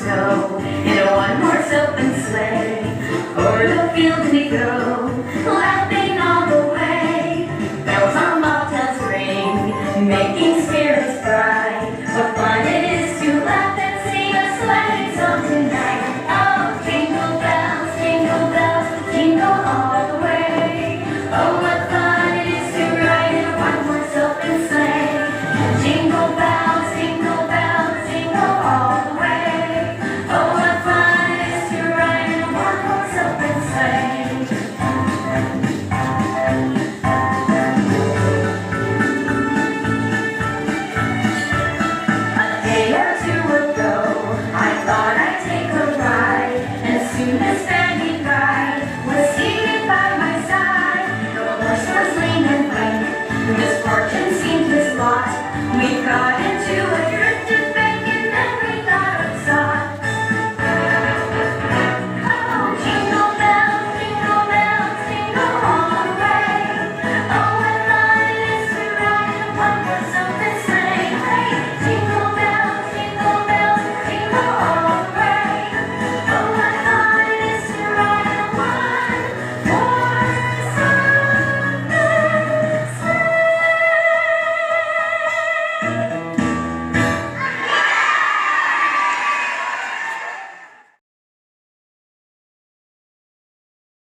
snow in a one-horse open sleigh. O'er the fields we go, laughing all the way. Bells on bobtails ring, making spirits bright. What fun it is to laugh and sing a sleigh song tonight. Oh, jingle bells, jingle all the way. Oh,